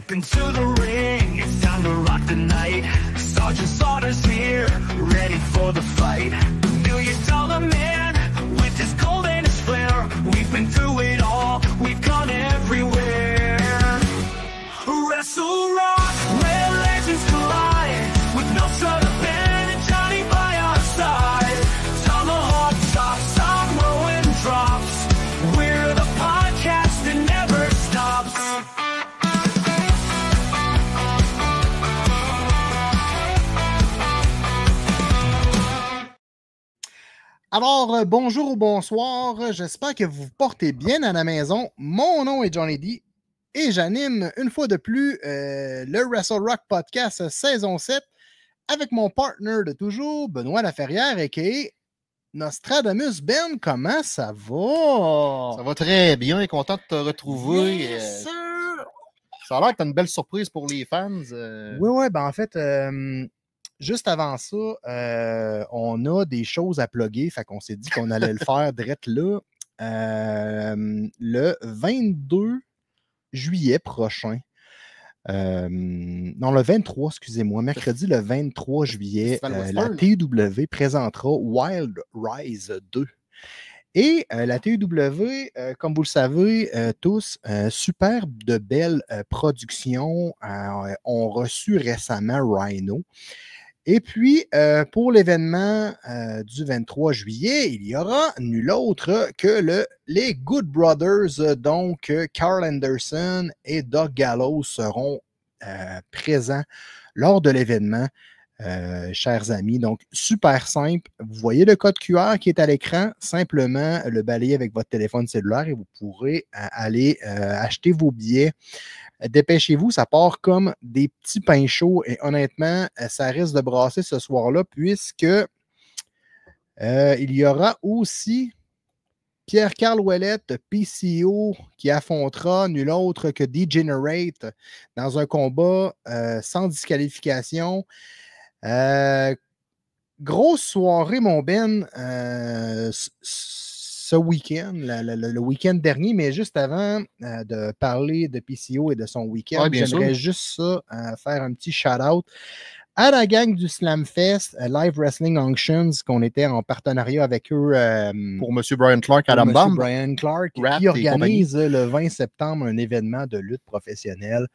Step into the ring, it's time to rock the night. Sergeant Slaughter's here, ready for the fight. $1 million man with his gold and his flair. We've been through it all, we've gone everywhere. Wrestle Rock, where legends collide, with no Sutter Ben and Johnny by our side. Tomahawk chops, I'm rolling drops. We're the podcast that never stops. Alors, bonjour ou bonsoir, j'espère que vous vous portez bien à la maison. Mon nom est Johnny D et j'anime une fois de plus le Wrestle Rock Podcast saison 7 avec mon partner de toujours, Benoît Laferrière, a.k.a. Nostradamus. Ben, comment ça va? Ça va très bien, content de te retrouver. Yes, sir! Ça a l'air que tu as une belle surprise pour les fans. Oui, ben en fait, juste avant ça, on a des choses à plugger, fait qu'on s'est dit qu'on allait le faire direct là. Le 22 juillet prochain. Non, le 23, excusez-moi. Mercredi, le 23 juillet, la TUW présentera Wild Rise 2. Et la TUW, comme vous le savez tous, super de belles productions ont reçu récemment Rhino. Et puis, pour l'événement du 23 juillet, il y aura nul autre que les Good Brothers, donc Carl Anderson et Doug Gallows seront présents lors de l'événement, chers amis. Donc, super simple. Vous voyez le code QR qui est à l'écran, simplement le balayer avec votre téléphone cellulaire et vous pourrez aller acheter vos billets. Dépêchez-vous, ça part comme des petits pains chauds et honnêtement, ça risque de brasser ce soir-là puisque il y aura aussi Pierre-Carl Ouellette, PCO, qui affrontera nul autre que Degenerate dans un combat sans disqualification. Grosse soirée, mon Ben, ce week-end, le week-end dernier, mais juste avant de parler de PCO et de son week-end, j'aimerais juste ça, faire un petit shout-out à la gang du Slamfest, Live Wrestling Unctions, qu'on était en partenariat avec eux. Pour M. Brian Clark à Lambam. Brian Clark, qui organise le 20 septembre un événement de lutte professionnelle.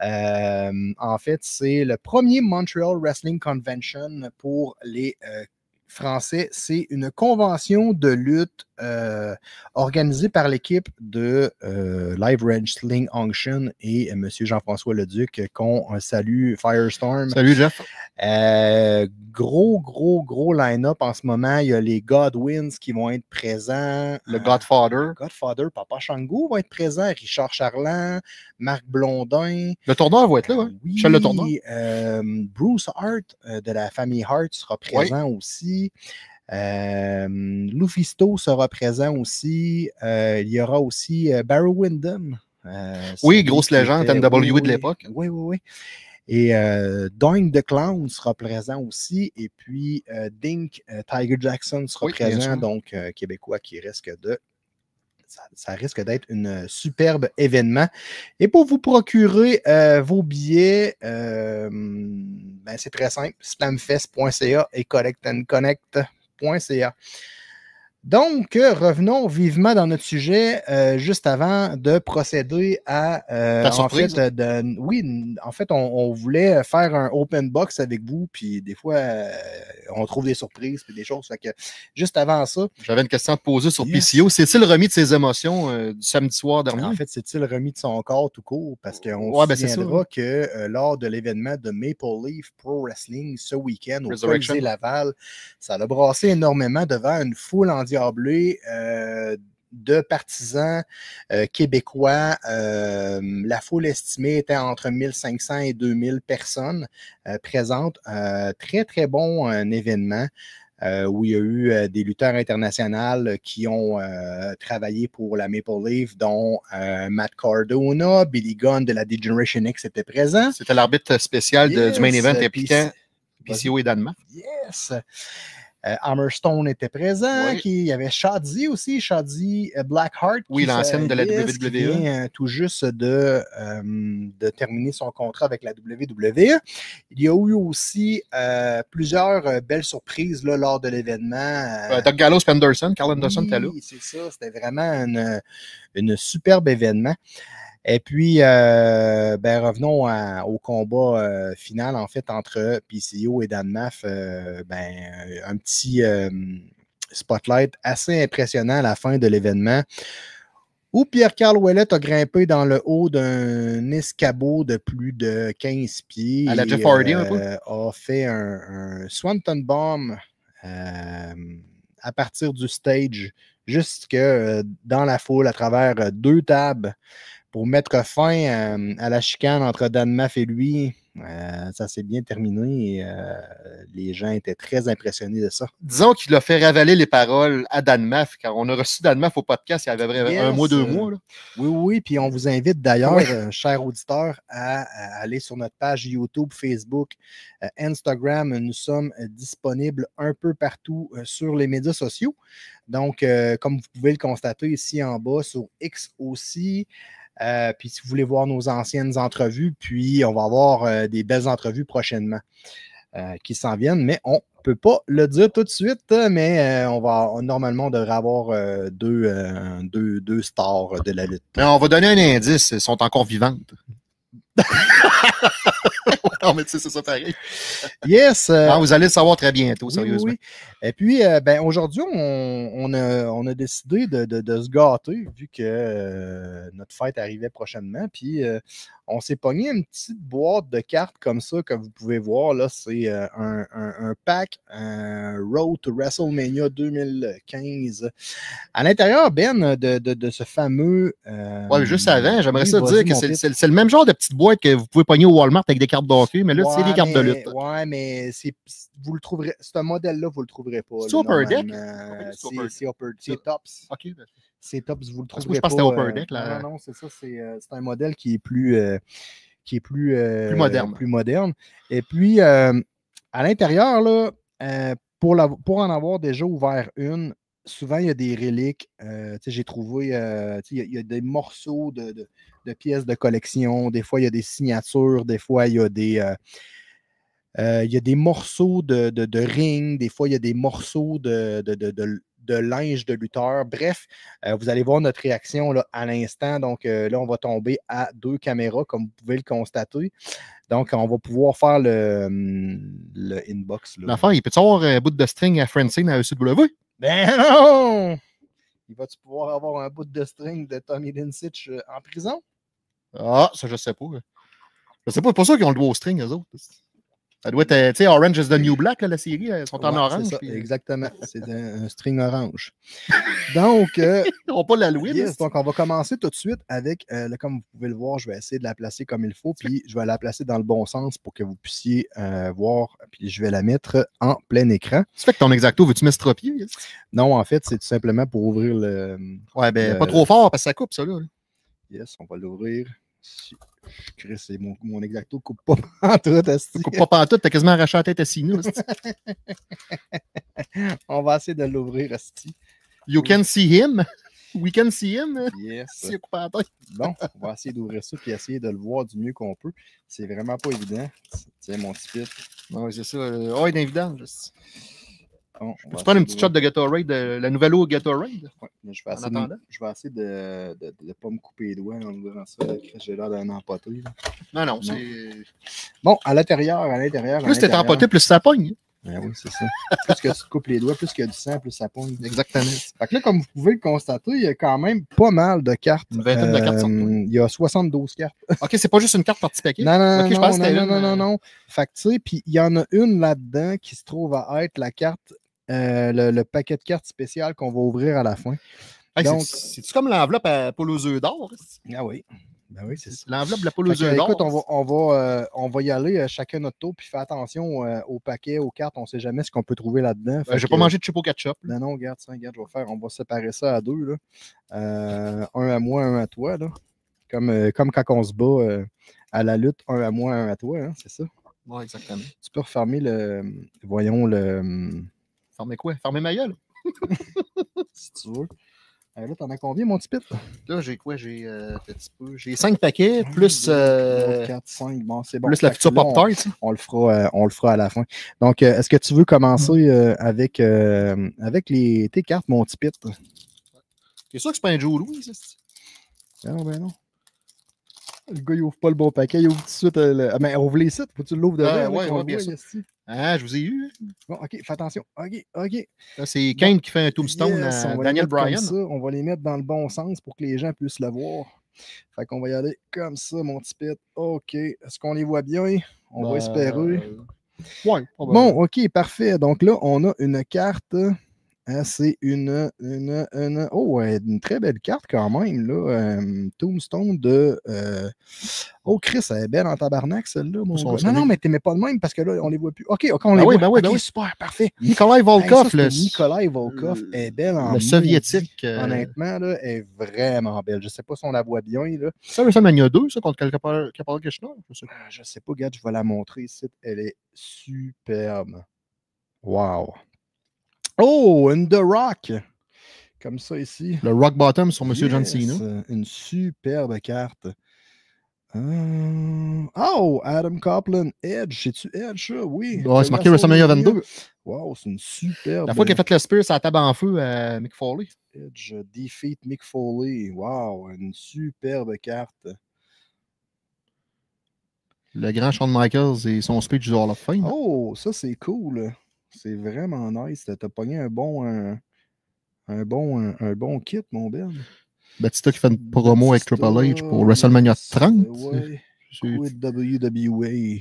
En fait, c'est le premier Montreal Wrestling Convention pour les Français. C'est une convention de lutte organisée par l'équipe de Live Wrestling Unction et M. Jean-François Leduc, qu'on salue, Firestorm. Salut, Jeff. Gros line-up en ce moment. Il y a les Godwins qui vont être présents. Le Godfather. Papa Shango va être présent. Richard Charland, Marc Blondin. Le tourneur va être là, hein? Oui. Michel Le Tourneur. Bruce Hart de la famille Hart sera présent aussi. Lufisto sera présent aussi. Il y aura aussi Barry Windham. Oui, grosse légende, NWA de l'époque. Oui. Et Doink the Clown sera présent aussi. Et puis Dink Tiger Jackson sera présent, donc québécois qui risque de... Ça risque d'être un superbe événement. Et pour vous procurer vos billets, c'est très simple. slamfest.ca et collectandconnect.ca. Donc, revenons vivement dans notre sujet juste avant de procéder à... en fait, on voulait faire un open box avec vous, puis des fois, on trouve des surprises puis des choses. Fait que juste avant ça... J'avais une question à te poser sur PCO. S'est-il remis de ses émotions du samedi soir dernier? En fait, s'est-il remis de son corps tout court? Parce qu'on se souviendra que lors de l'événement de Maple Leaf Pro Wrestling ce week-end au Colisée Laval, ça l'a brassé énormément devant une foule endiablée de partisans québécois. La foule estimée était entre 1500 et 2000 personnes présentes. Très, très bon événement. Où il y a eu des lutteurs internationaux qui ont travaillé pour la Maple Leaf, dont Matt Cardona, Billy Gunn de la D-Generation X était présent. C'était l'arbitre spécial du main event impliquant PCO et Danemark. Yes! Hammerstone était présent. Oui. Il y avait Shotzi aussi, Shotzi Blackheart. Oui, l'ancienne de la WWE. Qui vient tout juste de terminer son contrat avec la WWE. Il y a eu aussi plusieurs belles surprises là, lors de l'événement. Doug Gallows, Anderson, Carl Anderson était là. Oui, c'est ça. C'était vraiment une superbe événement. Et puis, revenons au combat final, en fait, entre PCO et Dan Maff. Un petit spotlight assez impressionnant à la fin de l'événement, où Pierre-Carl Ouellet a grimpé dans le haut d'un escabeau de plus de 15 pieds. À la Jeff Hardy, un peu. A fait un Swanton Bomb à partir du stage, jusque dans la foule, à travers 2 tables, pour mettre fin à la chicane entre Dan Maff et lui. Ça s'est bien terminé et les gens étaient très impressionnés de ça. Disons qu'il a fait ravaler les paroles à Dan Maff, car on a reçu Dan Maff au podcast il y avait vraiment un mois, 2 mois. Là. Oui, puis on vous invite d'ailleurs, chers auditeurs, à aller sur notre page YouTube, Facebook, Instagram. Nous sommes disponibles un peu partout sur les médias sociaux. Donc, comme vous pouvez le constater ici en bas, sur X aussi. Puis si vous voulez voir nos anciennes entrevues, puis on va avoir des belles entrevues prochainement qui s'en viennent, mais on ne peut pas le dire tout de suite, mais normalement, on devrait avoir deux stars de la lutte. Mais on va donner un indice, elles sont encore vivantes. Non, mais tu sais, c'est ça pareil. Yes. Non, vous allez le savoir très bientôt, sérieusement. Oui. Et puis, aujourd'hui, on a décidé de se gâter, vu que notre fête arrivait prochainement. Puis, on s'est pogné une petite boîte de cartes comme ça, que vous pouvez voir. Là, c'est un pack Road to WrestleMania 2015. À l'intérieur, Ben, de ce fameux... ouais, juste avant, j'aimerais ça dire que c'est le même genre de petite boîte que vous pouvez pogner au Walmart avec des cartes de hockey, mais là, c'est des cartes de lutte. Ouais, mais vous le trouverez, ce modèle-là, vous ne le trouverez pas. C'est Upper Deck? C'est Tops. OK. C'est Tops, vous le trouverez parce que je pense pas. que c'était Upper Deck. Là. Non, c'est ça. C'est un modèle qui est plus moderne. Plus moderne. Et puis, à l'intérieur, là, pour en avoir déjà ouvert une, souvent, il y a des reliques. J'ai trouvé, il y a des morceaux de pièces de collection. Des fois, il y a des signatures. Des fois, il y a des morceaux de ring. Des fois, il y a des morceaux de linge de lutteur. Bref, vous allez voir notre réaction là, à l'instant. Donc, là, on va tomber à 2 caméras, comme vous pouvez le constater. Donc, on va pouvoir faire le inbox. L'enfant, il peut-tu avoir un bout de string à Francine à ECW? Ben non! Il va-tu pouvoir avoir un bout de string de Tommy Lincich en prison? Ah, ça, je sais pas. Je sais pas, c'est pas ça qu'ils ont le droit au string, eux autres. Ça doit être, tu sais, Orange is the New Black, là, la série, ils sont en orange. C'est ça, puis... Exactement, c'est un string orange. Donc, ils n'ont pas la Louis. Yes, donc, on va commencer tout de suite avec, comme vous pouvez le voir, je vais essayer de la placer comme il faut, puis je vais la placer dans le bon sens pour que vous puissiez voir, puis je vais la mettre en plein écran. Ça fait que ton exacto, veux-tu m'estropier? Yes? Non, en fait, c'est tout simplement pour ouvrir le... Ouais, ben, pas trop fort, parce que ça coupe, ça, là. Yes, on va l'ouvrir. Chris, c'est mon exacto coupe pas pantoute. Coupe pas pantoute, t'as quasiment arraché la tête à Sinou. On va essayer de l'ouvrir, asti. You can see him. We can see him. Yes. Si coupe la tête. Bon, on va essayer d'ouvrir ça et essayer de le voir du mieux qu'on peut. C'est vraiment pas évident. Tiens, mon petit pit. Non, c'est ça. Oh, il est évident. Bon, tu prends une petite shot de Gatorade, la nouvelle eau Gatorade? Ouais, je vais essayer de ne pas me couper les doigts en ouvrant ça. J'ai l'air d'un empoté. Non, c'est... Bon, à l'intérieur. Plus t'es empoté, plus ça pogne. Oui, c'est ça. Plus que tu te coupes les doigts, plus qu'il y a du sang, plus ça pogne. Exactement. Fait que là, comme vous pouvez le constater, il y a quand même pas mal de cartes. Une vingtaine de cartes. Il y a 72 cartes. OK, c'est pas juste une carte partie paquet. Non. Fait que tu sais, puis il y en a une là-dedans qui se trouve à être la carte, le paquet de cartes spéciales qu'on va ouvrir à la fin. Hey, donc, c'est-tu comme l'enveloppe à Paul aux œufs d'or? Ah oui. Ben oui, c'est ça. L'enveloppe de la poule aux œufs d'or. Écoute, on va y aller chacun notre tour, puis faire attention aux paquets, aux cartes. On ne sait jamais ce qu'on peut trouver là-dedans. Je vais pas manger de chip au ketchup. Non, regarde, on va séparer ça à 2. Là. Un à moi, un à toi. Là. Comme quand on se bat à la lutte, un à moi, un à toi. Hein, c'est ça? Oui, exactement. Tu peux refermer le... Voyons le... Fermez quoi? Fermez ma gueule. Si tu veux. Là, t'en as combien, mon petit pit? Là, j'ai quoi? J'ai 5 paquets, plus... 4, 5, bon, c'est bon. Plus la future Pop-Tart. On le fera à la fin. Donc, est-ce que tu veux commencer avec tes cartes, mon petit pit? C'est sûr que c'est pas un Joe Louis, ça? Non, ben non. Le gars, il ouvre pas le bon paquet, il ouvre tout de suite. Mais ouvre les sites, faut que tu l'ouvres devant. Ouais, bien sûr. Ah, je vous ai eu. Bon, OK, fais attention. OK. Là, c'est Kane qui fait un tombstone Yes, à Daniel Bryan. On va les mettre dans le bon sens pour que les gens puissent le voir. Fait qu'on va y aller comme ça, mon petit pit. OK. Est-ce qu'on les voit bien? On va espérer. Ouais. Bon, OK, parfait. Donc là, on a une carte. C'est une très belle carte quand même, là. Tombstone de... Oh, Chris, elle est belle en tabarnak, celle-là, mon gars. Non, mais t'aimais pas de même parce que là, on les voit plus. OK, on les voit. OK, super, parfait. Nikolai Volkov. Nikolai Volkov est belle en le soviétique. Honnêtement, là, elle est vraiment belle. Je sais pas si on la voit bien, là. C'est WrestleMania 2, ça, contre Kapal Krishna? Je sais pas, regarde, je vais la montrer ici. Elle est superbe. Wow. Oh, une The Rock. Comme ça ici. Le Rock Bottom sur M. John Cena. Une superbe carte. Oh, Adam Copeland, Edge. C'est-tu Edge, ça? Oui. Ouais, c'est marqué WrestleMania 22. Wow, c'est une superbe. La fois qu'il a fait le spear, ça a table en feu à Mick Foley. Edge defeat Mick Foley. Wow, une superbe carte. Le grand Shawn Michaels et son speech du Hall of Fame. Oh, ça, c'est cool. C'est vraiment nice. T'as pogné un bon kit, mon Ben. Batista qui fait une promo avec Triple H pour WrestleMania 30. Ouais. WWE.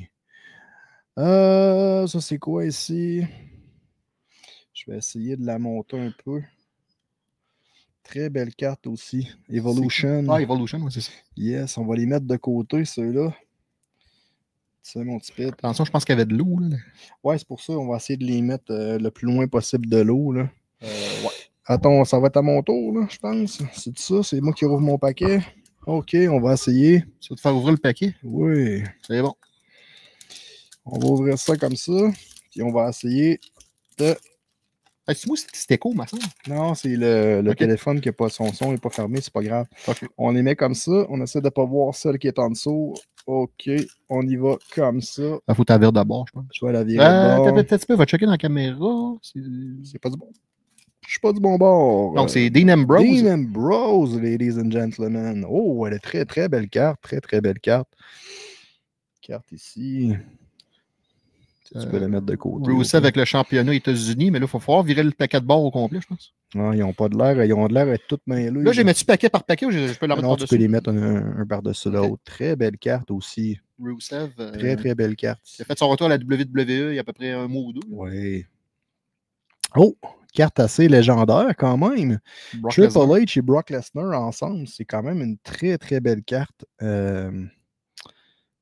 Ça, c'est quoi ici? Je vais essayer de la monter un peu. Très belle carte aussi. Evolution. Ah, Evolution, oui, c'est ça. Yes, on va les mettre de côté, ceux-là. C'est mon petit pit. Attention, je pense qu'il y avait de l'eau. Ouais, c'est pour ça. On va essayer de les mettre le plus loin possible de l'eau. Ouais. Attends, ça va être à mon tour, là, je pense. C'est ça, c'est moi qui rouvre mon paquet. OK, on va essayer. Tu vas te faire ouvrir le paquet? Oui. C'est bon. On va ouvrir ça comme ça. Puis on va essayer de... C'est moi, c'est écho, ma soeur? Non, c'est le téléphone qui n'a pas son son, n'est pas fermé, c'est pas grave. Okay. On les met comme ça. On essaie de ne pas voir celle qui est en dessous. OK, on y va comme ça. Il faut ta virer d'abord, je pense. Je vais la virer d'abord. Peut-être va checker dans la caméra. C'est pas du bon. Je suis pas du bon bord. Donc, c'est Dean Ambrose. Dean Ambrose, ladies and gentlemen. Oh, elle est très, très belle carte. Très, très belle carte. Carte ici. Tu peux la mettre de côté. Rusev avec le championnat États-Unis, mais là, il faut falloir virer le paquet de bord au complet, je pense. Non, ils n'ont pas de l'air. Ils ont de l'air d'être toutes mêlées. Là, j'ai mis paquet par paquet ou je peux la mettre par-dessus? Tu peux les mettre un par-dessus l'autre. Très belle carte aussi. Rusev. Très, très belle carte. Il a fait son retour à la WWE il y a à peu près un mois ou deux. Oui. Oh, carte assez légendaire quand même. Triple H et Brock Lesnar ensemble, c'est quand même une très, très belle carte.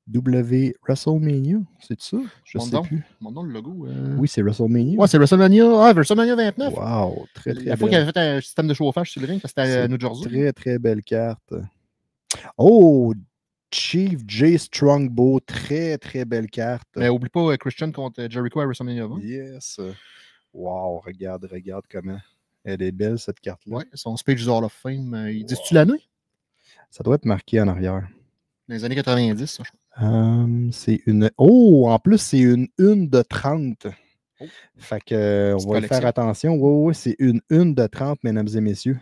WrestleMania, c'est ça? Je sais plus. Mon nom, le logo. Oui, c'est WrestleMania. Ouais, c'est WrestleMania. Ah, WrestleMania 29. Wow, très, très belle. La fois qu'il avait fait un système de chauffage sur le ring, parce que c'était à New Jersey. Très, très belle carte. Oh, Chief J Strongbow, très, très belle carte. Mais oublie pas Christian contre Jericho à WrestleMania 20. Yes. Wow, regarde comment. Elle est belle, cette carte-là. Ouais, son speech du Hall of Fame. Il dit-tu l'année? Ça doit être marqué en arrière. Dans les années 90, ça, je crois. C'est une... Oh, en plus, c'est une de 30. Oh. Fait que, on va faire attention. Oui, c'est une de 30, mesdames et messieurs.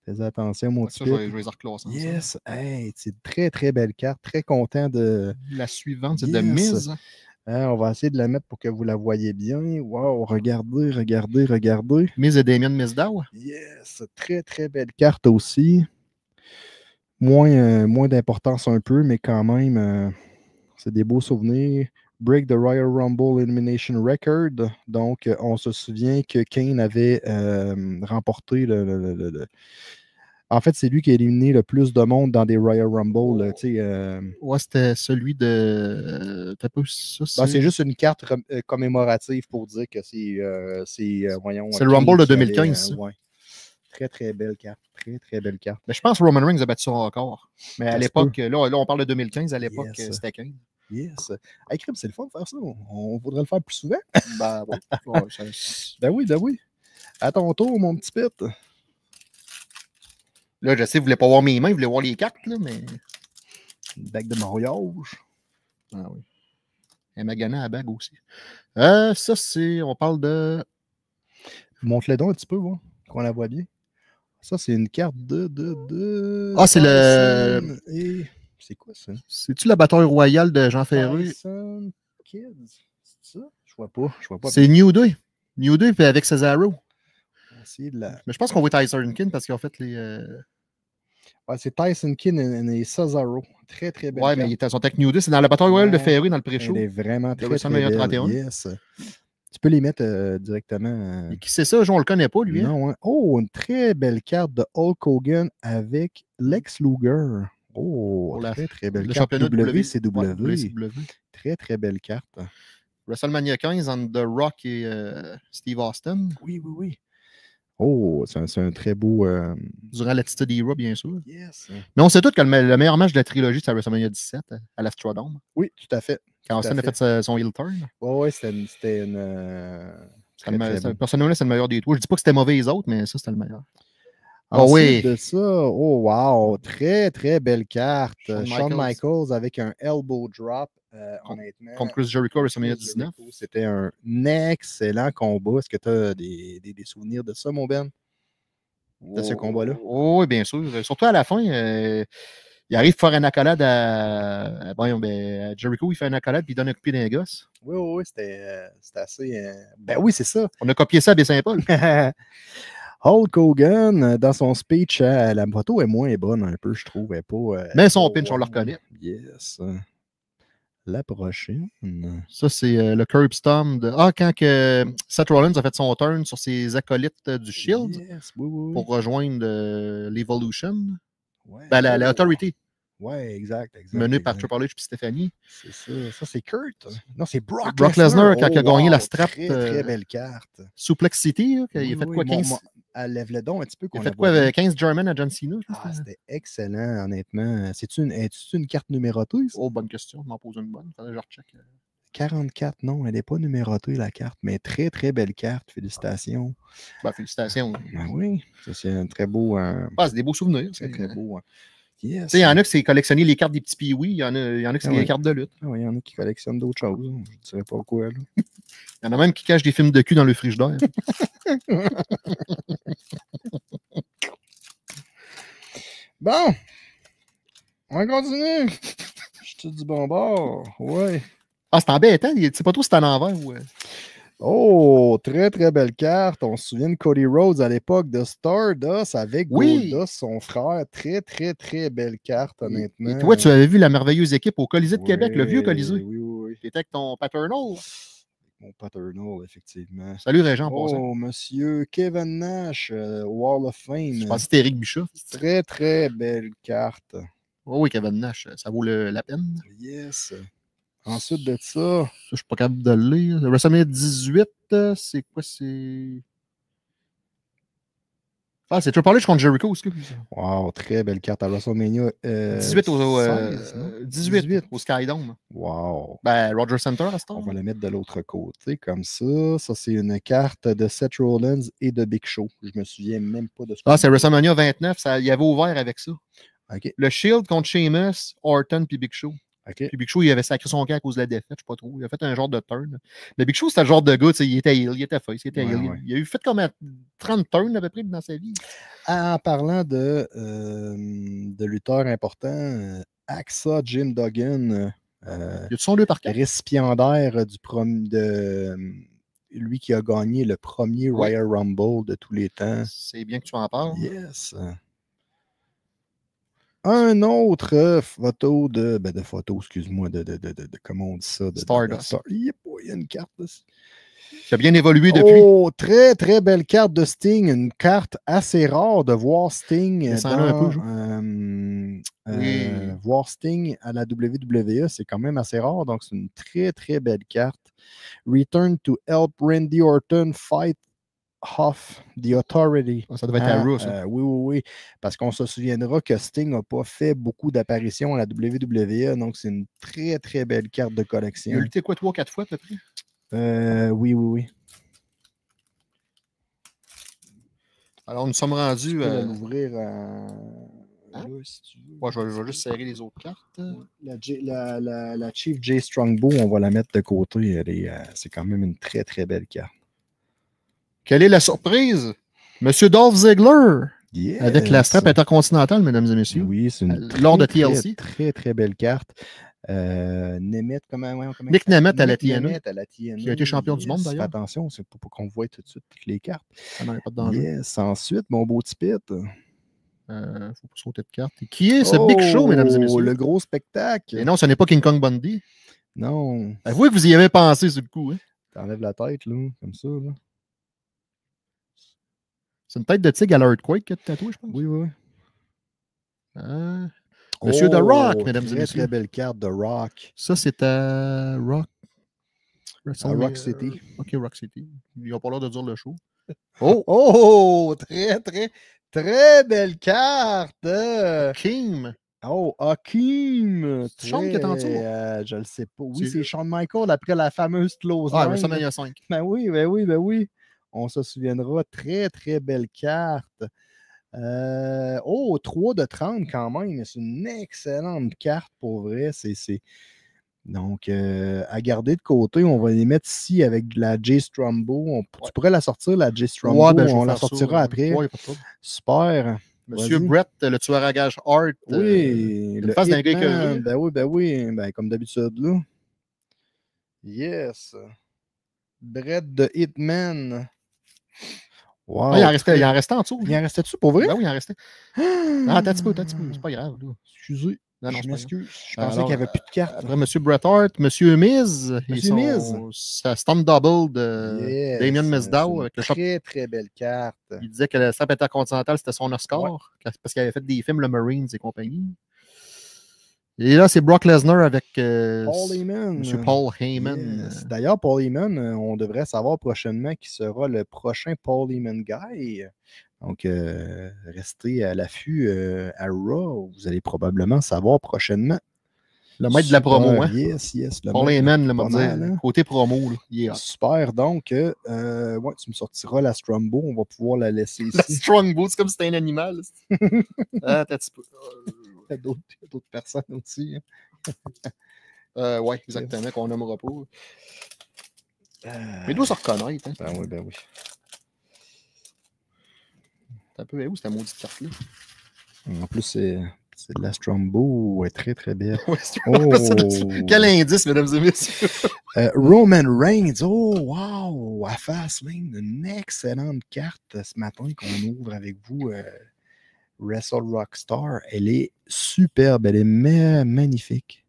Faites attention, mon petit. Je vais les reclasser. Yes, hey, c'est une très, très belle carte. Très content de... La suivante, c'est de Miz. On va essayer de la mettre pour que vous la voyez bien. Wow, regardez. Miz et Damien Mizdow. Yes, très, très belle carte aussi. Moins d'importance un peu, mais quand même, c'est des beaux souvenirs. Break the Royal Rumble Elimination Record. Donc, on se souvient que Kane avait remporté En fait, c'est lui qui a éliminé le plus de monde dans des Royal Rumble. Ouais, c'était celui de... c'est juste une carte commémorative pour dire que c'est voyons... C'est le Rumble de 2015. Ouais. Très, très belle carte. Très, très belle carte. Mais je pense que Roman Reigns a battu son record. Mais à l'époque, là, on parle de 2015. À l'époque, c'était Kane. Yes. Hey, crime, c'est le fun de faire ça. On voudrait le faire plus souvent. Ben, ouais. Ouais, Ben oui, ben oui. À ton tour, mon petit pit. Là, je sais, vous voulez pas voir mes mains, vous voulez voir les cartes, là, mais. Une bague de mariage. Ah oui. Et Magana à bague aussi. Ça, c'est. On parle de. Montre-le donc un petit peu, voir, qu'on la voit bien. Ça, c'est une carte de... Ah, c'est le. Tyson et... C'est quoi ça? C'est-tu la bataille royale de Jean Ferré? Tyson Kids. C'est ça? Je vois pas. C'est New Day. New Day puis avec Cesaro. On va essayer de la... Mais je pense qu'on voit Tyson King parce qu'ils ont fait les. Ouais, c'est Tyson Kidd et Cesaro. Très, très belle Ouais, carte. mais ils sont avec New Day. C'est dans la bataille royale de Ferré dans le pré-show. Elle est vraiment De très, très WrestleMania belle. 31. Yes. Tu peux les mettre directement... Et qui c'est ça? On le connaît pas, lui. Hein? Non, hein. Oh, une très belle carte de Hulk Hogan avec Lex Luger. Oh, Pour la- très, très belle le carte. championnat de WCW. Ouais, WCW. Très, très belle carte. WrestleMania 15 entre The Rock et Steve Austin. Oui, oui, oui. Oh, c'est un très beau... Durant l'attitude Era, bien sûr. Yes. Mais on sait tous que le meilleur match de la trilogie, c'est à WrestleMania 17 à l'Astrodome. Oui, tout à fait. Quand Tout à Austin a fait son heel turn. Ouais, c'était une... Personnellement, c'est le meilleur des trois. Je dis pas que c'était mauvais les autres, mais ça, c'était le meilleur. Ensuite oui. de ça, oh wow, très très belle carte. Shawn Shawn Michaels avec un elbow drop, honnêtement. Contre Chris Jericho à WrestleMania Chris 19. Jericho, c'était un excellent combat. Est-ce que tu as des souvenirs de ça, mon Ben? De ce combat-là? Oui, bien sûr. Surtout à la fin, il arrive pour faire une accolade à Jericho, il fait une accolade puis il donne un coup de pied d'un gosse. Oui, oui, oui, c'était assez... Ben oui, c'est ça. On a copié ça à Baie-Saint-Paul. Hulk Hogan, dans son speech, la photo est moins bonne un peu, je trouve. Elle est pas, Mais son pinch, on le reconnaît. Yes. La prochaine. Ça, c'est le curb stomp de. Ah, quand que Seth Rollins a fait son turn sur ses acolytes du Shield Yes, oui. pour rejoindre l'Evolution. Ouais. Ben, la Authority. Ouais, exact. Menée par Triple H et Stéphanie. C'est ça. Ça, c'est Kurt. Non, c'est Brock Lesnar quand il a gagné la strap. Très, très belle carte. Suplex City. Il a fait quoi, 15? Lève-le donc un petit peu. Il a fait quoi, 15 German à John Cena? C'était excellent, honnêtement. C'est-tu une carte numérotée? Ça? Oh, bonne question. Je m'en pose une bonne. Faudrait que je recheck. 44, non, elle n'est pas numérotée, la carte, mais très, très belle carte. Félicitations. Ben, félicitations. Ben oui, ça, c'est un très beau... c'est des beaux souvenirs. C'est très beau. Yes. Il y en a qui c'est collectionner les cartes des petits Pee-Wee, il y en a qui c'est les cartes de lutte. Il y en a qui collectionnent d'autres choses. Je ne dirais pas quoi. Là. Il y en a même qui cachent des films de cul dans le frigidaire. Bon, on va continuer. Je te dis bon bord. Ouais. Ah, c'est embêtant. Tu sais pas trop si c'est à l'envers ou. Oh, très très belle carte. On se souvient de Cody Rhodes à l'époque de Stardust avec Goldust, son frère. Très très très belle carte, honnêtement. Et toi, tu avais vu la merveilleuse équipe au Colisée de Québec, le vieux Colisée. Oui. Tu étais avec ton paternal. Mon paternal, effectivement. Salut Régent, pour ça. Oh, monsieur Kevin Nash, Wall of Fame. Je pensais que c'était Eric Bischoff. Très très belle carte. Oh oui, Kevin Nash, ça vaut la peine. Yes. Ensuite de ça. Je suis pas capable de le lire. WrestleMania 18, c'est quoi? C'est. Ah, c'est Triple H contre Jericho, excuse. Wow, très belle carte à WrestleMania. 18 au Skydome. Wow. Ben, Rogers Center à ce temps. On va la mettre de l'autre côté, comme ça. Ça, c'est une carte de Seth Rollins et de Big Show. Je me souviens même pas de ce que Ah, c'est WrestleMania 29. Il y avait ouvert avec ça. Okay. Le Shield contre Sheamus, Orton puis Big Show. Okay. Puis Big Show, il avait sacré son camp à cause de la défaite, je sais pas trop. Il a fait un genre de turn. Mais Big Show, c'était le genre de gars, il était heel, il était face, il était heel. Ouais. Il a eu fait comme 30 turns à peu près dans sa vie. En parlant de lutteurs importants, Axa Jim Duggan, il a son 2 par 4. récipiendaire de lui qui a gagné le premier Royal Rumble de tous les temps. C'est bien que tu en parles. Yes. Un autre photo de excuse-moi, de comment on dit ça? Stardust. Il y a une carte. Qui a bien évolué depuis. Oh, très, très belle carte de Sting. Une carte assez rare de voir Sting voir Sting à la WWE. C'est quand même assez rare. Donc, c'est une très, très belle carte. Return to help Randy Orton fight Hoff, The Authority. Ça devait être à Raw, ça. Oui, oui, oui. Parce qu'on se souviendra que Sting n'a pas fait beaucoup d'apparitions à la WWE, donc c'est une très, très belle carte de collection. Il a lutté quoi, 3-4 fois à peu près? Oui, oui, oui. Alors, nous sommes rendus Tu peux à l'ouvrir Hein? là, si tu veux. Ouais, je vais juste serrer les autres cartes. La Chief J Strongbow, on va la mettre de côté. C'est quand même une très, très belle carte. Quelle est la surprise? Monsieur Dolph Ziggler! Yes. Avec la strap intercontinentale, mesdames et messieurs. Oui, c'est une lors de très, TLC. très, très, très belle carte. Nemeth, comment Nick Nemeth à la TNA. Nemeth à la TNA. Qui a été champion du monde, Yes, d'ailleurs. fais attention, c'est pour qu'on voit tout de suite toutes les cartes. Ah non, il n'y a pas de danger. Yes, ensuite, mon beau petit pit. Faut pas sauter de carte. Et qui est ce Big Show, mesdames et messieurs? Le gros spectacle. Et non, ce n'est pas King Kong Bundy. Non. Avouez que vous y avez pensé sur le coup. Hein? T'enlèves la tête, là, comme ça. Là. C'est une tête de tigre à l'Earthquake que tu tatoué, je pense. Oui, oui. Monsieur The Rock, mesdames et très, messieurs. Très belle carte de Rock. Ça, c'est à Rock. À Rock City. OK, Rock City. Ils n'ont pas l'air de dire le show. Oh, très, très, très belle carte. Kim. Oh, Hakim. C'est Shawn qui est en dessous. Je le sais pas. Oui, c'est Shawn Michaels après la fameuse close Ah, line. WrestleMania 5. Ben oui, ben oui, ben oui. On se souviendra. Très, très belle carte. 3 de 30 quand même. C'est une excellente carte pour vrai. Donc, à garder de côté, on va les mettre ici avec de la J Strongbow. Tu pourrais la sortir, la J Strongbow. Ouais, ben, on la sortira après. Ouais, pas de trouble. Super. Monsieur Brett, le tueur à gage Hart. Oui, le face d'un gars écœuré. Ben oui, ben oui. Ben, comme d'habitude, là. Yes. Brett de Hitman. Wow. Ah, il en restait en dessous. Il en restait-tu pour vrai? Ben oui, il en restait. Ah, attends un petit peu. C'est pas grave. Là. Excusez. Non, je c'est m'excuse. Je Alors, pensais qu'il n'y avait plus de cartes. Après, Monsieur Bret Hart, Monsieur Miz. Sa stunt double de Damien Mizdow. Avec le très, très belle carte. Il disait que la strap intercontinentale, c'était son Oscar. Parce qu'il avait fait des films, le Marines et compagnie. Et là, c'est Brock Lesnar avec Paul Heyman. Monsieur Paul Heyman. Yes. D'ailleurs, Paul Heyman, on devrait savoir prochainement qui sera le prochain Paul Heyman guy. Donc, restez à l'affût à Raw. Vous allez probablement savoir prochainement. Le maître de la promo, hein? Yes. Paul Heyman, le maître hein? côté promo. Là. Yeah. Super. Donc, tu me sortiras la Strongbow. On va pouvoir la laisser ici. La Strongbow, c'est comme si c'était un animal. Attends un petit peu. Il y a d'autres personnes aussi. Hein? Oui, exactement, qu'on nommera pas. Mais il doit se reconnaître. Hein? Ben oui. C'est un peu où cette maudite carte-là? En plus, c'est de la Strongbow. Elle est très, très belle. Quel indice, mesdames et messieurs! Roman Reigns. Oh, wow! À Fastlane, une excellente carte ce matin qu'on ouvre avec vous. Wrestle Rockstar. Elle est superbe. Elle est magnifique.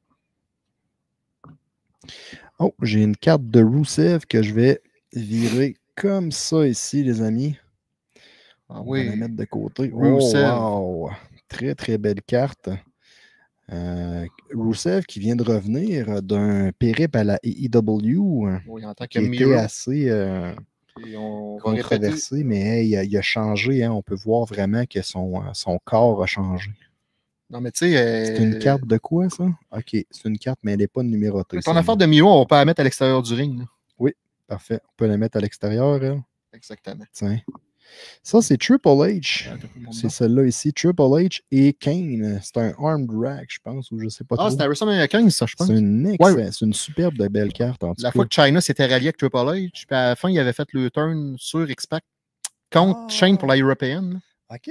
Oh, j'ai une carte de Rusev que je vais virer comme ça ici, les amis. Ah On va la mettre de côté. Rusev. Oh, wow! Très, très belle carte. Rusev qui vient de revenir d'un périple à la AEW. Oui, en tant qui était assez controversé, mais il a changé. Hein, on peut voir vraiment que son corps a changé. Non, mais tu sais. C'est une carte de quoi, ça? OK, c'est une carte, mais elle n'est pas numérotée. Ton affaire de Mio, on peut la mettre à l'extérieur du ring. Là. Oui, parfait. On peut la mettre à l'extérieur. Hein? Exactement. Tiens. Ça, c'est Triple H. C'est celle-là ici. Triple H et Kane. C'est un arm drag, je pense, ou je sais pas trop. Ah, c'était à WrestleMania 15, ça, je pense. C'est une superbe de belle carte. En tout la cas. fois que Chyna s'était rallié avec Triple H, puis à la fin, il avait fait le turn sur X-Pac contre Shane pour la européenne. OK.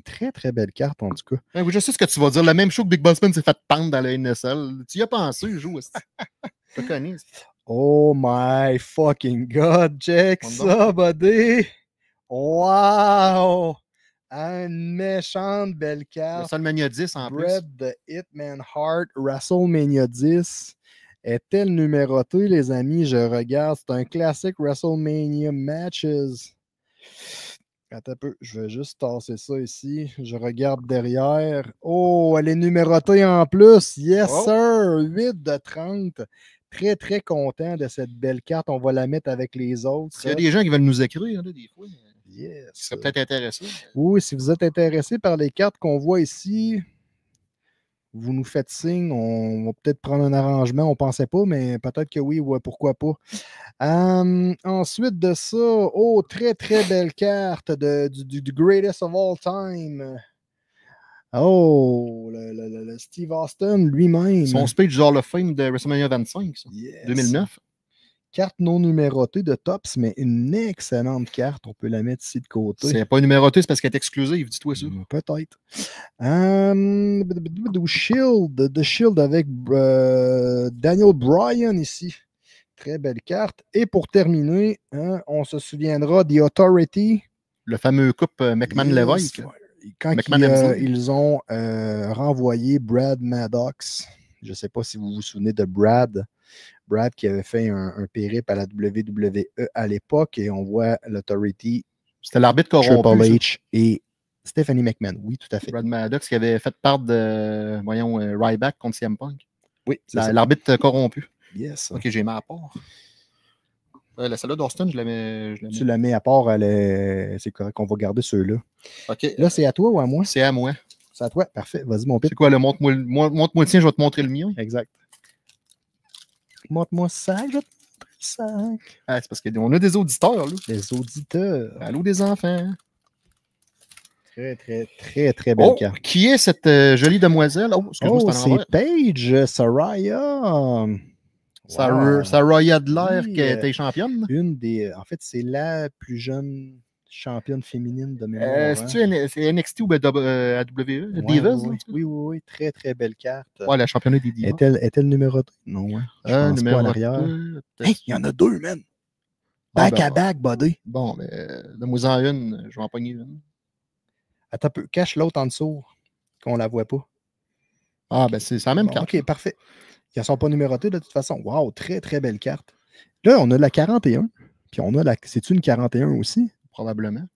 Très, très belle carte, en tout cas. Ben oui, je sais ce que tu vas dire. Le même show que Big Boss Man s'est fait pendre dans la NSL. Tu y as pensé, je joue. Je te connais. Oh my fucking God. Check ça, buddy. Wow! Une méchante belle carte. WrestleMania 10 en Bret de Hitman Hart, WrestleMania 10. Est-elle numérotée, les amis? Je regarde. C'est un classique WrestleMania Matches. Attends un peu. Je vais juste tasser ça ici. Je regarde derrière. Oh, elle est numérotée en plus. Yes, sir! 8 de 30. très, très content de cette belle carte. On va la mettre avec les autres. Il y a des gens qui veulent nous écrire, là, des fois. Yes. Qui seraient peut-être intéressés. Oui, si vous êtes intéressé par les cartes qu'on voit ici, vous nous faites signe. On va peut-être prendre un arrangement. On ne pensait pas, mais peut-être que oui, ouais, pourquoi pas. Ensuite de ça, très, très belle carte du Greatest of All Time. Oh, le Steve Austin lui-même. Son speech Hall of Fame de WrestleMania 25, ça. Yes. 2009. Carte non numérotée de Topps, mais une excellente carte. On peut la mettre ici de côté. C'est pas numéroté, c'est parce qu'elle est exclusive, dis-toi ça. Peut-être. The Shield avec Daniel Bryan ici. Très belle carte. Et pour terminer, on se souviendra The Authority. Le fameux couple McMahon-Lévesque. Quand ils ont renvoyé Brad Maddox. Je ne sais pas si vous vous souvenez de Brad. Brad qui avait fait un périple à la WWE à l'époque. Et on voit l'Authority. C'était l'arbitre corrompu. Triple H et Stephanie McMahon. Oui, tout à fait. Brad Maddox qui avait fait part de, Ryback contre CM Punk. Oui, l'arbitre corrompu. Yes. Ok, j'ai mis à part. La salade d'Austin, je la mets. Tu la mets à part, c'est correct, on va garder ceux-là. Ok. Là, c'est à toi ou à moi? C'est à moi. C'est à toi, parfait. Vas-y, mon pit. C'est quoi, montre-moi le tien, je vais te montrer le mien. Exact. Montre-moi ça, je vais te montrer ça. Ah, c'est parce qu'on a des auditeurs, là. Des auditeurs. Allô, des enfants. Très, très, très, très belle carte. Qui est cette jolie demoiselle? C'est Paige Saraya. Saraya Adler qui était championne. En fait, c'est la plus jeune championne féminine de mémoire. C'est NXT ou AWE? Divas? Oui. Très, très belle carte. Ouais, la championne des Divas. Est-elle numérotée? Non, ouais. Je pense pas à l'arrière. Hey, il y en a deux, man. Back à back, buddy. Bon, mais donne-moi-en une. Je vais en pogner une. Attends un peu. Cache l'autre en dessous. Qu'on la voit pas. Ah, ben c'est la même carte. OK, parfait. Ils ne sont pas numérotés de toute façon. Wow, très, très belle carte. Là, on a la 41. Puis on a la. C'est-tu une 41 aussi? Probablement.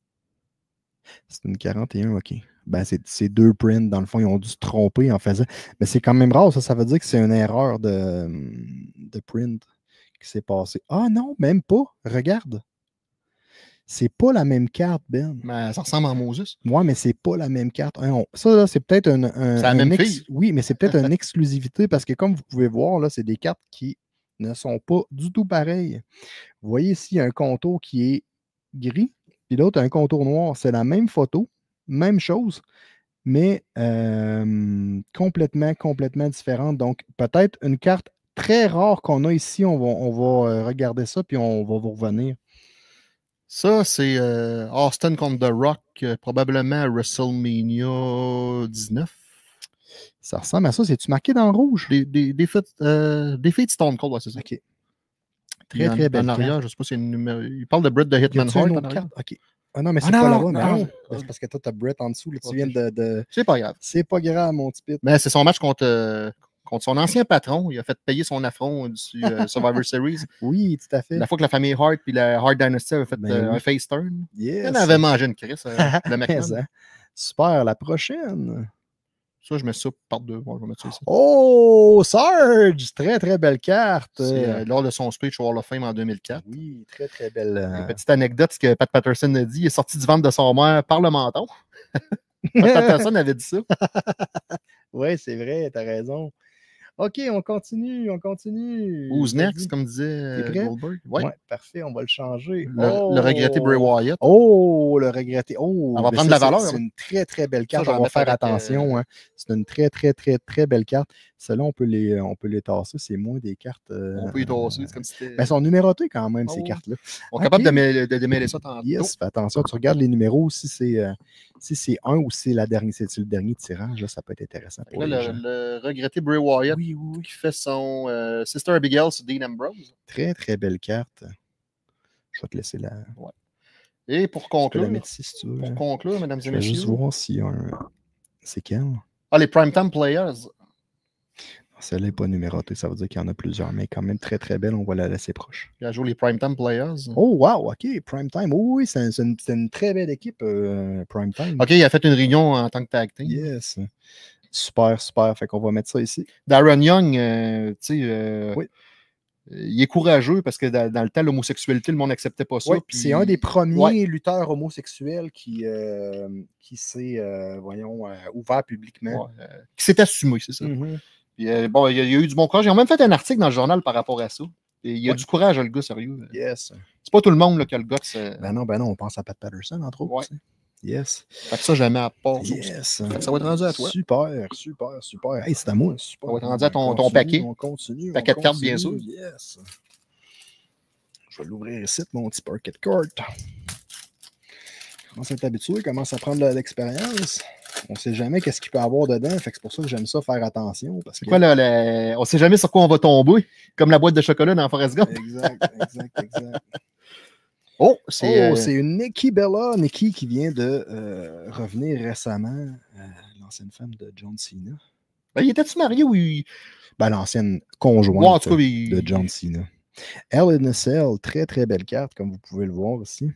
C'est une 41, OK. Ben, c'est deux prints. Dans le fond, ils ont dû se tromper en faisant. Mais c'est quand même rare, ça. Ça veut dire que c'est une erreur de print qui s'est passée. Ah non, même pas. Regarde. C'est pas la même carte, Ben. Mais ça ressemble à Moses. Ouais, mais c'est pas la même carte. Ça, là, c'est peut-être c'est la même fille. Oui, mais c'est peut-être une exclusivité parce que comme vous pouvez voir, là, c'est des cartes qui ne sont pas du tout pareilles. Vous voyez ici, il y a un contour qui est gris, puis l'autre, un contour noir. C'est la même photo, même chose, mais complètement différente. Donc, peut-être une carte très rare qu'on a ici. On va regarder ça, puis on va vous revenir. Ça, c'est Austin contre The Rock, probablement à WrestleMania 19. Ça ressemble à ça. C'est-tu marqué dans le rouge? Des faits de Stone Cold, ouais, c'est ça. OK. Très, très belle. En arrière, je ne sais pas si c'est une numéro. Il parle de Bret de Hitman Hart. En arrière. OK. Ah non, mais c'est pas là-bas. Non. C'est parce que toi, tu as Bret en dessous. Là, tu viens de... C'est pas grave. C'est pas grave, mon petit pit. Mais c'est son match contre son ancien patron. Il a fait payer son affront du Survivor Series. Oui, tout à fait. La fois que la famille Hart puis la Hart Dynasty avait fait un face turn. Yes. Elle avait mangé une crise, le McMahon. Super, la prochaine. Ça, je mets ça par deux. Bon, je vais mettre ça ici. Oh, Sarge! Très, très belle carte. C'est lors de son speech au Hall of Fame en 2004. Oui, très, très belle. Une petite anecdote, ce que Pat Patterson a dit, il est sorti du ventre de son mère par le menton. Pat Patterson avait dit ça. Oui, c'est vrai, t'as raison. OK, on continue. Who's next, comme disait Goldberg. Oui, ouais, parfait, on va le changer. Le regretté Bray Wyatt. Le regretté. On va prendre de la valeur. C'est une très, très belle carte. On va faire attention. Hein. C'est une très, très, très, très belle carte. Celles-là, on peut les tasser. C'est moins des cartes. On peut les tasser. C'est comme si c'était. Elles sont numérotées quand même, ces cartes-là. On est capable de démêler ça tantôt. Yes, fais attention. Tu regardes les numéros. Si c'est un ou si c'est le dernier tirage, là, ça peut être intéressant. Pour le regretté Bray Wyatt. Oui. Qui fait son Sister Abigail sur Dean Ambrose. Très, très belle carte. Je vais te laisser là. Ouais. Et pour conclure, ici, si tu veux, mesdames et messieurs. Je vais juste voir s'il y a un. C'est quel? Ah, les Primetime Players. Celle-là n'est pas numérotée, ça veut dire qu'il y en a plusieurs, mais quand même très, très belle. On va la laisser proche. Il a joué les Primetime Players. Oh, wow, OK, Primetime. Oh, oui, c'est une très belle équipe, Primetime. OK, il a fait une réunion en tant que tag team. Yes. Super, super. Fait qu'on va mettre ça ici. Darren Young, tu sais, oui. Il est courageux parce que dans le temps, l'homosexualité, le monde n'acceptait pas ça. Ouais, puis c'est un des premiers lutteurs homosexuels qui s'est, ouvert publiquement. Qui s'est assumé, c'est ça. Puis, bon, il y a eu du bon courage. Ils ont même fait un article dans le journal par rapport à ça. Et il y a du courage, le gars, sérieux. Yes. C'est pas tout le monde là, qui a le gars. Ben non, on pense à Pat Patterson, entre autres. Ouais. Yes. Fait que ça, jamais à part. Yes. Fait que ça va être rendu à toi. Super. Hey, c'est à moi. Super. Ça va être rendu à ton paquet. On continue. Paquet de cartes, bien sûr. Yes. Je vais l'ouvrir ici, mon petit paquet de cartes. Commence à être habitué, commence à prendre de l'expérience. On ne sait jamais qu'est-ce qu'il peut y avoir dedans. Fait que c'est pour ça que j'aime ça faire attention. Parce que... quoi, là, on ne sait jamais sur quoi on va tomber. Comme la boîte de chocolat dans Forrest Gump. Exact. Oh, c'est une Nikki Bella. Nikki qui vient de revenir récemment, l'ancienne femme de John Cena. Ben, il était-tu marié ou il... l'ancienne conjointe de John Cena. Hell in a Cell, très très belle carte, comme vous pouvez le voir ici.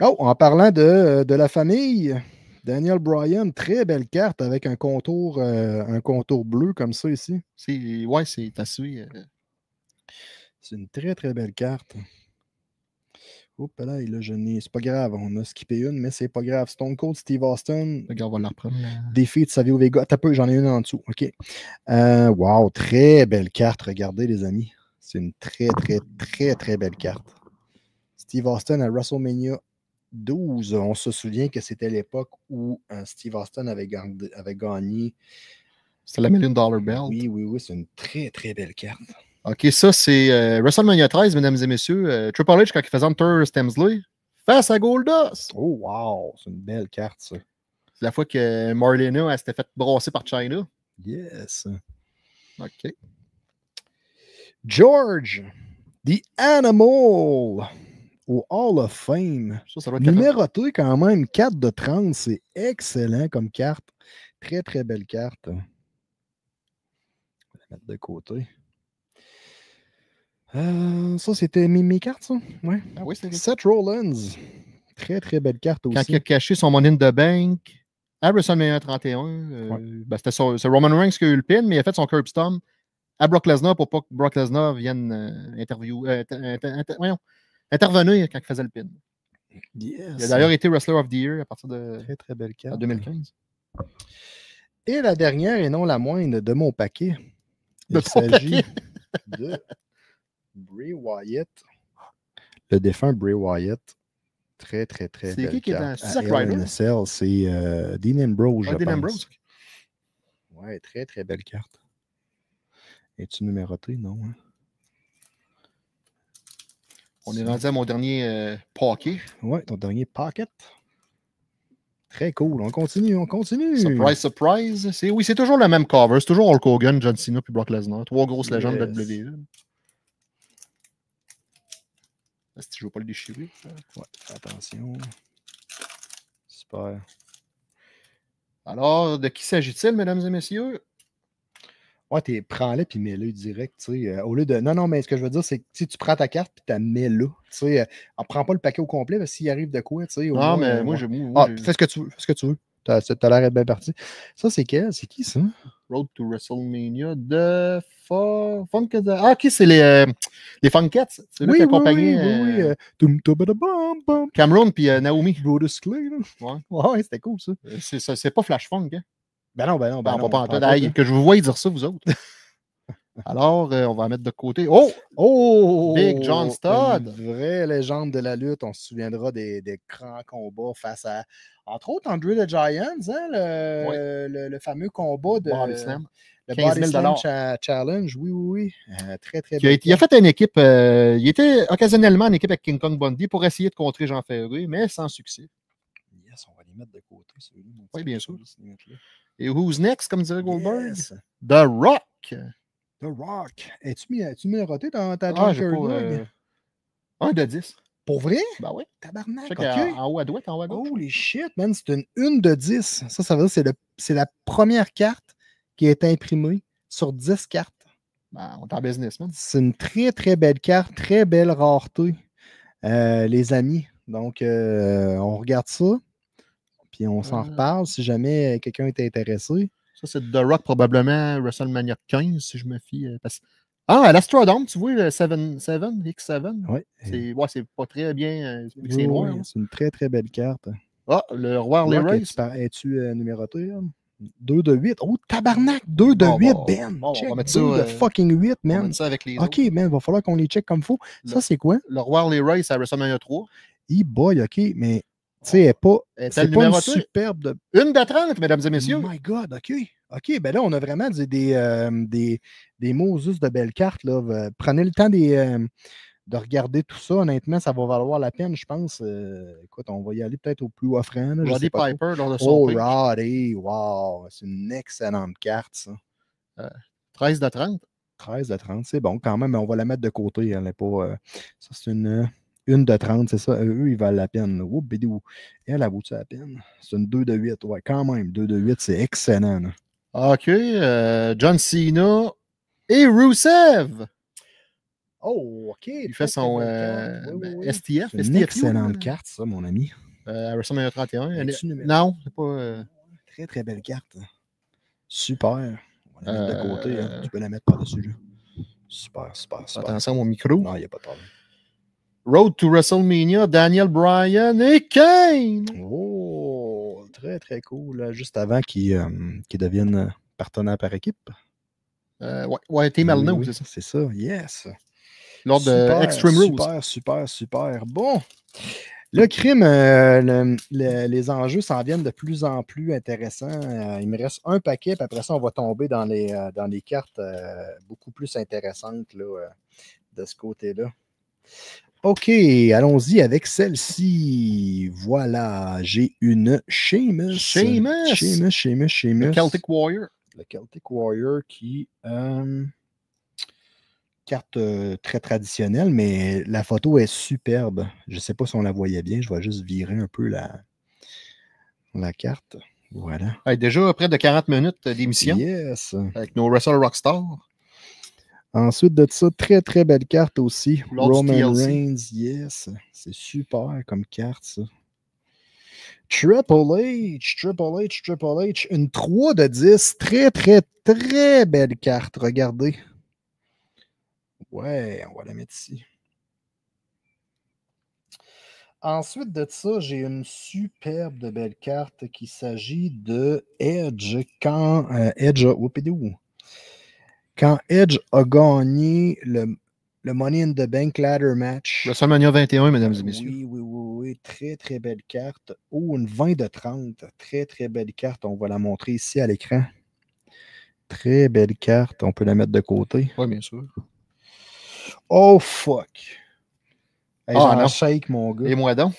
Oh, en parlant de la famille, Daniel Bryan, très belle carte avec un contour bleu comme ça ici. C'est assez. C'est une très très belle carte. Oups, là, c'est pas grave, on a skippé une, mais c'est pas grave. Stone Cold Steve Austin. Regarde, on va la reprendre. Défi de Savio Vega. T'as peu, j'en ai une en dessous. OK. Wow, très belle carte. Regardez, les amis. C'est une très, très, très, très belle carte. Steve Austin à WrestleMania 12. On se souvient que c'était l'époque où Steve Austin avait gagné. C'était la $1 Million Belt. Oui. C'est une très, très belle carte. OK, ça, c'est WrestleMania 13, mesdames et messieurs. Triple H, quand il faisait Hunter Stemsley, face à Goldust. Oh, wow! C'est une belle carte, ça. C'est la fois que Marlena s'était fait brasser par Chyna. Yes. OK. George, The Animal, au Hall of Fame. Ça doit être numéroté quand même, 4 de 30. C'est excellent comme carte. Très, très belle carte. On va la mettre de côté. Ça, c'était mes cartes, ça? Ouais. Ah oui, c'est Seth Rollins. Très, très belle carte aussi. Quand il a caché son Money in the Bank à WrestleMania 31, c'était c'est Roman Reigns qui a eu le pin, mais il a fait son curb stomp à Brock Lesnar pour pas que Brock Lesnar vienne intervenir quand il faisait le pin. Yes. Il a d'ailleurs été Wrestler of the Year à partir de très, très belle carte. En 2015. Et la dernière, et non la moindre, de mon paquet. Il s'agit de Bray Wyatt. Le défunt Bray Wyatt. Très, très, très belle qui carte. C'est Zack Ryder? C'est Dean Ambrose, je Dean pense. Ambrose. Ouais, très, très belle carte. Es-tu numéroté? Non. Hein? On est rendu à mon dernier paquet. Ouais, ton dernier pocket. Très cool. On continue. Surprise, surprise. C'est toujours le même cover. C'est toujours Hulk Hogan, John Cena puis Brock Lesnar. 3 grosses légendes de la WWE. Si tu ne veux pas le déchirer. Ouais, attention. Super. Alors, de qui s'agit-il, mesdames et messieurs? Ouais, prends-le puis mets-le direct, tu sais. Au lieu de. Non, mais ce que je veux dire, c'est que tu prends ta carte puis tu la mets là. Tu sais, on prend pas le paquet au complet, parce que s'il arrive de quoi, tu sais. Non, mais moi, fais ce que tu veux. T'as l'air d'être bien parti. Ça, c'est quel? C'est qui, ça? Road to WrestleMania de Funk. Ah, ok, c'est les Funkettes. C'est là qui accompagnait Cameron puis Naomi. Brodus Clay, là. Ouais, c'était cool, ça. C'est pas Flash Funk, hein? Ben non. Que je vous voie dire ça, vous autres. Alors, on va la mettre de côté. Oh! Big John Studd. Une vraie légende de la lutte. On se souviendra des grands combats face à, entre autres, Andre the Giant, hein, le fameux combat de Body Slam. Le Body Slam Challenge. Oui. Très, très bien. Il a fait une équipe. Il était occasionnellement en équipe avec King Kong Bundy pour essayer de contrer Jean Ferré, mais sans succès. Yes, on va les mettre de côté. Oui, bien sûr. Et who's next, comme dirait Goldberg? Yes. The Rock. The Rock. Es-tu numéroté dans ta John Ferré? 1 de 10. Pour vrai? Ben oui. Tabarnak. En haut à droite, en haut à gauche. Holy shit, man. C'est une 1 de 10. Ça veut dire que c'est la première carte qui est imprimée sur 10 cartes. Ben, on est en business, man. C'est une très, très belle carte. Très belle rareté, les amis. Donc, on regarde ça. Puis on s'en reparle si jamais quelqu'un est intéressé. Ça, c'est The Rock, probablement WrestleMania 15, si je me fie. Ah, l'Astrodome, tu vois, le 7X7. Oui. C'est pas très bien. Oui, c'est noir. oui, c'est une très, très belle carte. Ah, le roi Harley Race. Es-tu numéroté? 2 de 8. Oh, tabarnak! 2 de 8, Ben! On Check, va mettre 2 ça, de fucking 8, on va man! mettre ça avec les OK, autres. man, il va falloir qu'on les check comme il faut. Ça, c'est quoi? Le roi Harley Race à WrestleMania 3. E-boy, OK, mais tu sais, c'est pas une superbe de... Une de 30, mesdames et messieurs. Oh my God, OK. OK, ben là, on a vraiment des Moses de belles cartes. Là. Prenez le temps de regarder tout ça. Honnêtement, ça va valoir la peine, je pense. Écoute, on va y aller peut-être au plus offrant. Là, Roddy Piper, lors de son prix. Roddy, wow. C'est une excellente carte, ça. 13 de 30. 13 de 30, c'est bon quand même, mais on va la mettre de côté. Elle n'est pas... ça, c'est une de 30, c'est ça. Eux, ils valent la peine. Oh, bidou. Elle, elle vaut-tu la peine? C'est une 2 de 8. Ouais, quand même. 2 de 8, c'est excellent. Là. OK. John Cena et Rusev. Oh, OK. Il fait son STF. C'est une excellente carte, ça, mon ami. À WrestleMania 31. Non, c'est pas... Très, très belle carte. Super. On va la mettre de côté. Hein. Tu peux la mettre par-dessus. Là. Super, super, super. Attention à mon micro. Non, il n'y a pas de problème. Road to WrestleMania, Daniel Bryan et Kane. Oh, très, très cool. Là, juste avant qu'ils deviennent partenaires par équipe. Ouais, Team Alno, oui, c'est ça. C'est ça, yes. Lors de Extreme Rules. Super. Bon. Le crime, les enjeux s'en viennent de plus en plus intéressants. Il me reste un paquet, puis après ça, on va tomber dans les cartes beaucoup plus intéressantes là, de ce côté-là. OK, allons-y avec celle-ci. Voilà, j'ai une Sheamus. Le Celtic Warrior. Le Celtic Warrior qui... carte très traditionnelle, mais la photo est superbe. Je ne sais pas si on la voyait bien. Je vais juste virer un peu la carte. Voilà. Déjà près de 40 minutes d'émission. Yes. Avec nos Wrestle Rockstar. Ensuite de ça, très très belle carte aussi. Lord Roman TLC. Reigns, yes. C'est super comme carte, ça. Triple H. Une 3 de 10. Très très très belle carte. Regardez. Ouais, on va la mettre ici. Ensuite de ça, j'ai une superbe de belle carte qui s'agit de Edge. Quand Edge a gagné le Money in the Bank Ladder Match. Le WrestleMania 21, mesdames et messieurs. Oui. Très, très belle carte. Oh, une 20 de 30. Très, très belle carte. On va la montrer ici à l'écran. Très belle carte. On peut la mettre de côté. Oui, bien sûr. Oh, fuck. Hey, non. Shake, mon gars. Et moi donc?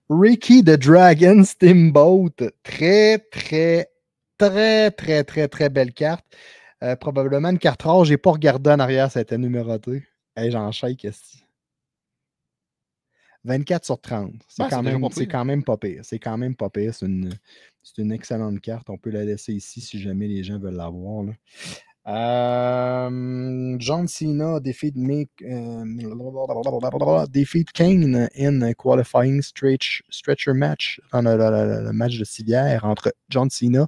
Ricky the Dragon Steamboat. Très, très, très, très, très, très belle carte. Probablement une carte rare. Je n'ai pas regardé en arrière, ça a été numéroté. Hey, j'en shake, ici. 24 sur 30. C'est quand même pas pire. C'est quand même pas pire. C'est une excellente carte. On peut la laisser ici si jamais les gens veulent l'avoir. John Cena defeat Kane in qualifying stretcher match dans le match de civière entre John Cena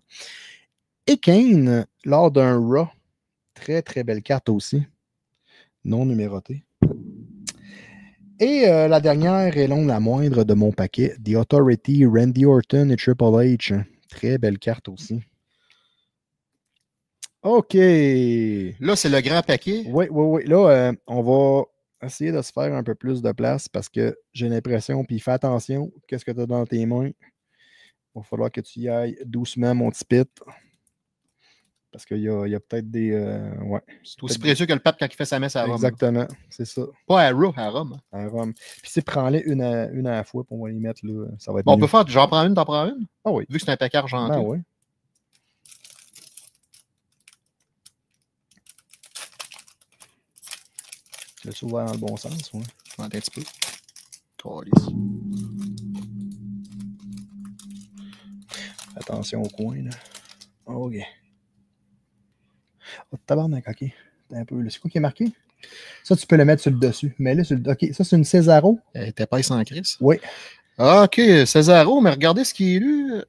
et Kane lors d'un Raw. Très très belle carte aussi. Non numérotée. Et la dernière est non la moindre de mon paquet. The Authority, Randy Orton et Triple H. Très belle carte aussi. OK. Là, c'est le grand paquet. Oui. Là, on va essayer de se faire un peu plus de place parce que j'ai l'impression, puis fais attention, qu'est-ce que tu as dans tes mains? Il va falloir que tu y ailles doucement, mon petit pit. Parce qu'il y a peut-être des... ouais. C'est aussi précieux que le pape quand il fait sa messe à Rome. Exactement, c'est ça. Pas à Raw, à Rome. À Rome. Puis c'est prends-les une à la fois, puis on va les mettre là. Ça va être bon, on peut faire, j'en prends une, t'en prends une? Ah oui. Vu que c'est un paquet argenté. Ah oui. Tu l'as ouvert dans le bon sens, oui. Un petit peu. Attention au coin, là. OK. Oh, tabarnak, OK. Un peu. C'est quoi qui est marqué? Ça, tu peux le mettre sur le dessus. Mets-le sur le... OK, ça, c'est une Cesaro. Elle était pas sans Chris. Oui. Ah, OK, Cesaro, mais regardez ce qui est lu.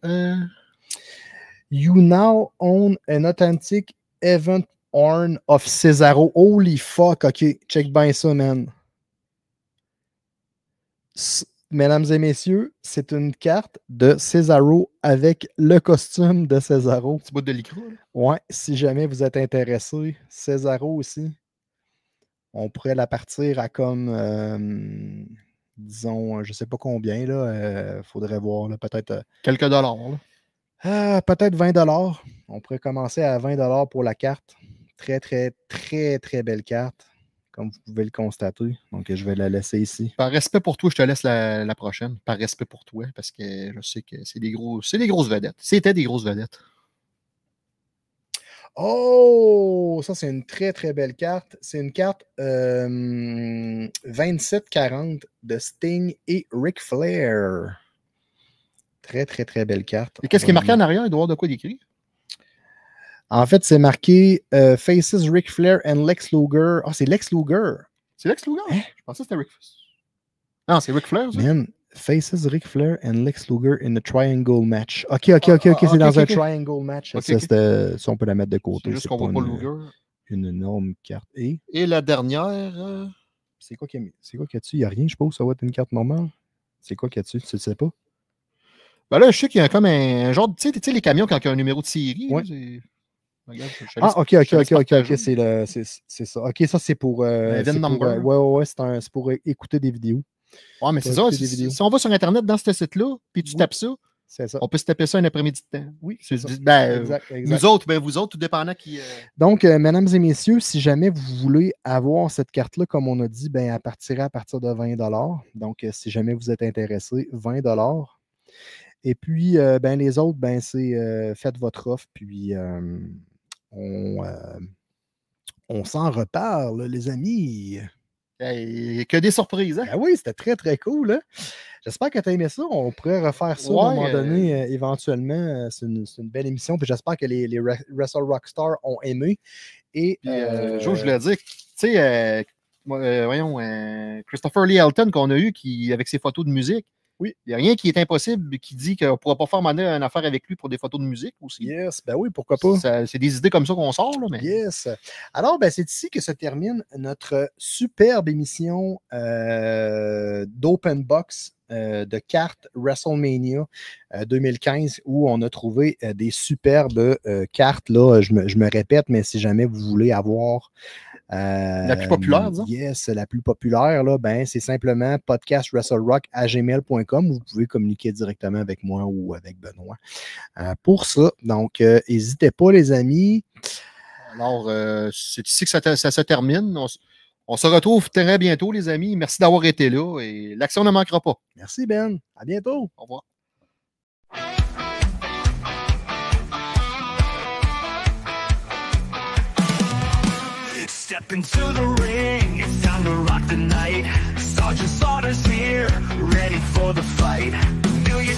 You now own an authentic event Horn of Cesaro. Holy fuck, ok. Check bien ça, man. Mesdames et messieurs, c'est une carte de Cesaro avec le costume de Cesaro. Petit bout de lycra, là. Ouais, si jamais vous êtes intéressé. Cesaro aussi. On pourrait la partir à comme, disons, je sais pas combien, là. Faudrait voir, là, peut-être... Quelques dollars, là. Peut-être 20$. On pourrait commencer à 20$ pour la carte. Très, très, très, très belle carte, comme vous pouvez le constater. Donc, je vais la laisser ici. Par respect pour toi, je te laisse la prochaine. Par respect pour toi, parce que je sais que c'est des grosses vedettes. C'était des grosses vedettes. Oh! Ça, c'est une très, très belle carte. C'est une carte 27-40 de Sting et Ric Flair. Très, très, très belle carte. Et qu'est-ce qui est marqué en arrière? Il doit y avoir de quoi d'écrit? En fait, c'est marqué Faces Ric Flair and Lex Luger. Ah, c'est Lex Luger. C'est Lex Luger? Hein? Je pensais que c'était Ric Flair. Non, c'est Ric Flair, ça? Man, Faces Ric Flair and Lex Luger in a triangle match. OK, c'est dans un triangle match. Ça, on peut la mettre de côté. C'est juste qu'on voit pas Luger. Une énorme carte. Et la dernière... C'est quoi qu'il y a dessus? Il n'y a rien, je suppose. Ça va être une carte normale. C'est quoi qu'il y a dessus? Tu ne sais pas? Ben là, je sais qu'il y a comme un genre... Tu sais, les camions, quand il y a un numéro de série... Ouais. Regarde, OK, c'est ça. OK, ça, c'est pour... ouais, c'est pour écouter des vidéos. Ouais, mais c'est ça. Si on va sur Internet dans ce site-là, puis tu tapes ça, on peut se taper ça un après-midi de temps. Oui, c'est ça. Exact. Nous autres, vous autres, tout dépendant qui... Donc, mesdames et messieurs, si jamais vous voulez avoir cette carte-là, comme on a dit, ben, elle partira à partir de 20$. Donc, si jamais vous êtes intéressé, 20$. Et puis, ben, les autres, ben, c'est faites votre offre, puis on s'en reparle, les amis. Que des surprises, hein? Ben oui, c'était très, très cool. Hein? J'espère que tu as aimé ça. On pourrait refaire ça à un moment donné, éventuellement. C'est une belle émission. Puis j'espère que les Wrestle Rockstar ont aimé. Et je voulais dire, tu sais, voyons, Christopher Lee Elton qu'on a eu avec ses photos de musique. Oui. Il n'y a rien qui est impossible qui dit qu'on ne pourra pas faire une affaire avec lui pour des photos de musique aussi. Yes, ben oui, pourquoi pas. C'est des idées comme ça qu'on sort. Là, mais... Yes. Alors, ben, c'est ici que se termine notre superbe émission d'Open Box de cartes WrestleMania 2015 où on a trouvé des superbes cartes. Là, je me répète, mais si jamais vous voulez avoir... la plus populaire, disons. Yes, la plus populaire, là, ben, c'est simplement podcastwrestlerock@gmail.com. Vous pouvez communiquer directement avec moi ou avec Benoît pour ça. Donc, n'hésitez pas, les amis. Alors, c'est ici que ça se termine. On se retrouve très bientôt, les amis. Merci d'avoir été là et l'action ne manquera pas. Merci, Ben. À bientôt. Au revoir. Step into the ring, it's time to rock the night. Sergeant Slaughter's here, ready for the fight. $1 million